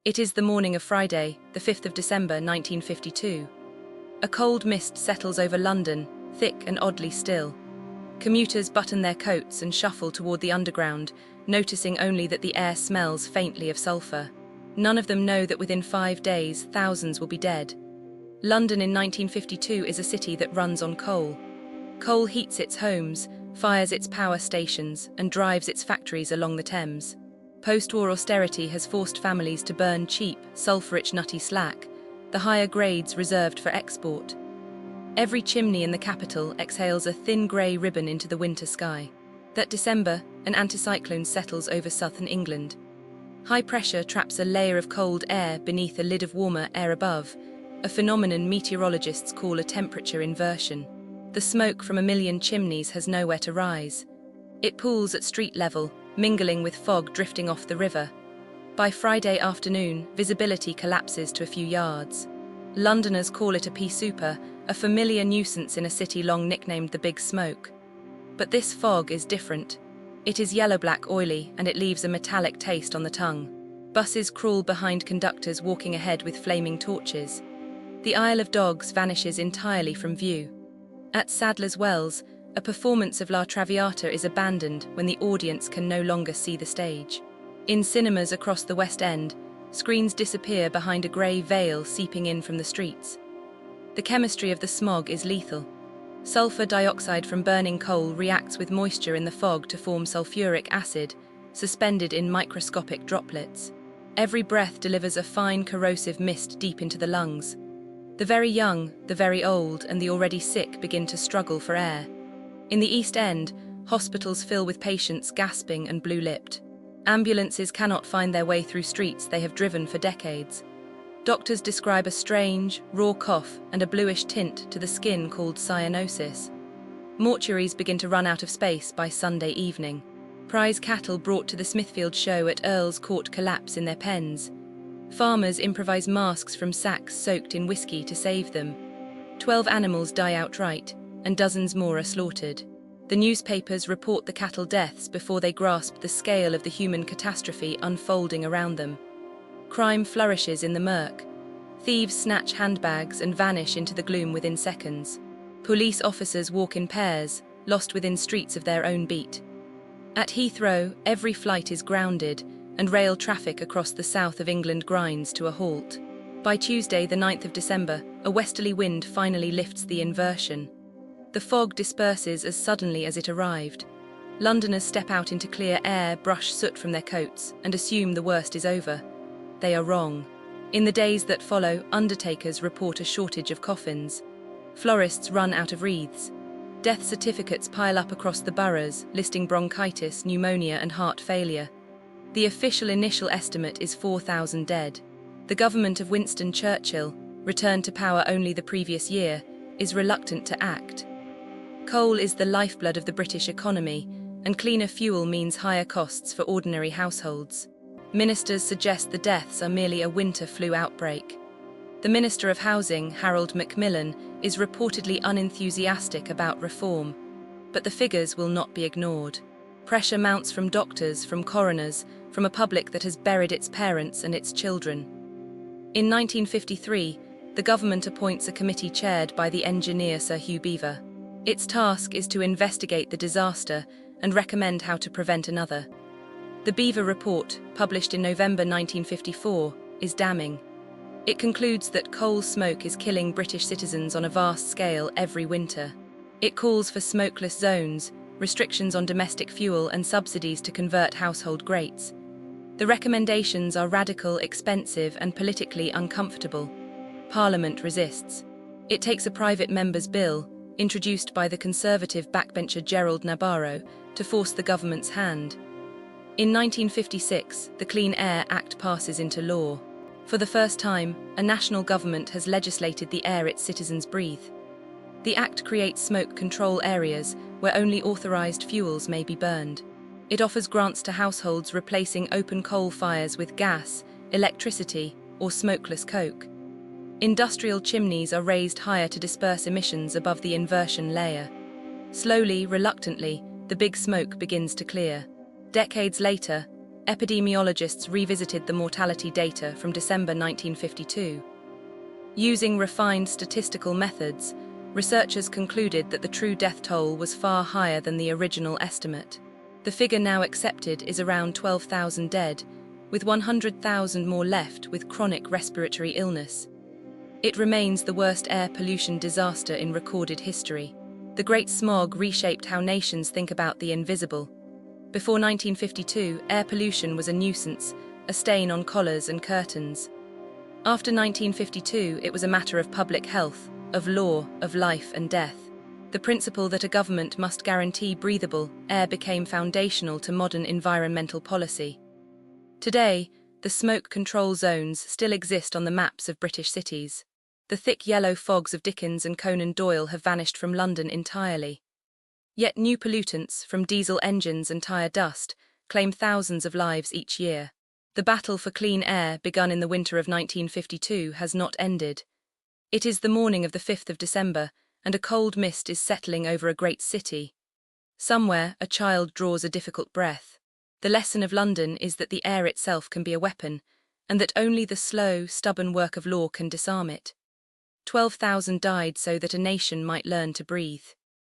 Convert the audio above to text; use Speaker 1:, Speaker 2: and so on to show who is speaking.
Speaker 1: It is the morning of Friday, the 5th of December 1952. A cold mist settles over London, thick and oddly still. Commuters button their coats and shuffle toward the underground, noticing only that the air smells faintly of sulfur. None of them know that within 5 days, thousands will be dead. London in 1952 is a city that runs on coal. Coal heats its homes, fires its power stations, and drives its factories along the Thames. Post-war austerity has forced families to burn cheap, sulfur-rich nutty slack, the higher grades reserved for export. Every chimney in the capital exhales a thin grey ribbon into the winter sky. That December, an anticyclone settles over southern England. High pressure traps a layer of cold air beneath a lid of warmer air above, a phenomenon meteorologists call a temperature inversion. The smoke from a million chimneys has nowhere to rise. It pools at street level, mingling with fog drifting off the river. By Friday afternoon, visibility collapses to a few yards. Londoners call it a pea souper, a familiar nuisance in a city long nicknamed the Big Smoke. But this fog is different. It is yellow-black oily, and it leaves a metallic taste on the tongue. Buses crawl behind conductors walking ahead with flaming torches. The Isle of Dogs vanishes entirely from view. At Sadler's Wells, a performance of La Traviata is abandoned when the audience can no longer see the stage. In cinemas across the West End, screens disappear behind a grey veil seeping in from the streets. The chemistry of the smog is lethal. Sulfur dioxide from burning coal reacts with moisture in the fog to form sulfuric acid, suspended in microscopic droplets. Every breath delivers a fine corrosive mist deep into the lungs. The very young, the very old, and the already sick begin to struggle for air. In the East End, hospitals fill with patients gasping and blue-lipped. Ambulances cannot find their way through streets they have driven for decades. Doctors describe a strange, raw cough and a bluish tint to the skin called cyanosis. Mortuaries begin to run out of space by Sunday evening. Prize cattle brought to the Smithfield show at Earl's Court collapse in their pens. Farmers improvise masks from sacks soaked in whiskey to save them. 12 animals die outright, and dozens more are slaughtered. The newspapers report the cattle deaths before they grasp the scale of the human catastrophe unfolding around them. Crime flourishes in the murk. Thieves snatch handbags and vanish into the gloom within seconds. Police officers walk in pairs, lost within streets of their own beat. At Heathrow, every flight is grounded, and rail traffic across the south of England grinds to a halt. By Tuesday, the 9th of December, a westerly wind finally lifts the inversion. The fog disperses as suddenly as it arrived. Londoners step out into clear air, brush soot from their coats, and assume the worst is over. They are wrong. In the days that follow, undertakers report a shortage of coffins. Florists run out of wreaths. Death certificates pile up across the boroughs, listing bronchitis, pneumonia, and heart failure. The official initial estimate is 4,000 dead. The government of Winston Churchill, returned to power only the previous year, is reluctant to act. Coal is the lifeblood of the British economy, and cleaner fuel means higher costs for ordinary households. Ministers suggest the deaths are merely a winter flu outbreak. The Minister of Housing, Harold Macmillan, is reportedly unenthusiastic about reform, but the figures will not be ignored. Pressure mounts from doctors, from coroners, from a public that has buried its parents and its children. In 1953, the government appoints a committee chaired by the engineer Sir Hugh Beaver. Its task is to investigate the disaster and recommend how to prevent another. The Beaver Report, published in November 1954, is damning. It concludes that coal smoke is killing British citizens on a vast scale every winter. It calls for smokeless zones, restrictions on domestic fuel, and subsidies to convert household grates. The recommendations are radical, expensive, and politically uncomfortable. Parliament resists. It takes a private member's bill, introduced by the Conservative backbencher Gerald Nabarro, to force the government's hand. In 1956, the Clean Air Act passes into law. For the first time, a national government has legislated the air its citizens breathe. The Act creates smoke control areas where only authorised fuels may be burned. It offers grants to households replacing open coal fires with gas, electricity, or smokeless coke. Industrial chimneys are raised higher to disperse emissions above the inversion layer. Slowly, reluctantly, the big smoke begins to clear. Decades later, epidemiologists revisited the mortality data from December 1952. Using refined statistical methods, researchers concluded that the true death toll was far higher than the original estimate. The figure now accepted is around 12,000 dead, with 100,000 more left with chronic respiratory illness. It remains the worst air pollution disaster in recorded history. The Great Smog reshaped how nations think about the invisible. Before 1952, air pollution was a nuisance, a stain on collars and curtains. After 1952, it was a matter of public health, of law, of life and death. The principle that a government must guarantee breathable air became foundational to modern environmental policy. Today, the smoke control zones still exist on the maps of British cities. The thick yellow fogs of Dickens and Conan Doyle have vanished from London entirely. Yet new pollutants, from diesel engines and tyre dust, claim thousands of lives each year. The battle for clean air, begun in the winter of 1952, has not ended. It is the morning of the 5th of December, and a cold mist is settling over a great city. Somewhere, a child draws a difficult breath. The lesson of London is that the air itself can be a weapon, and that only the slow, stubborn work of law can disarm it. 12,000 died so that a nation might learn to breathe.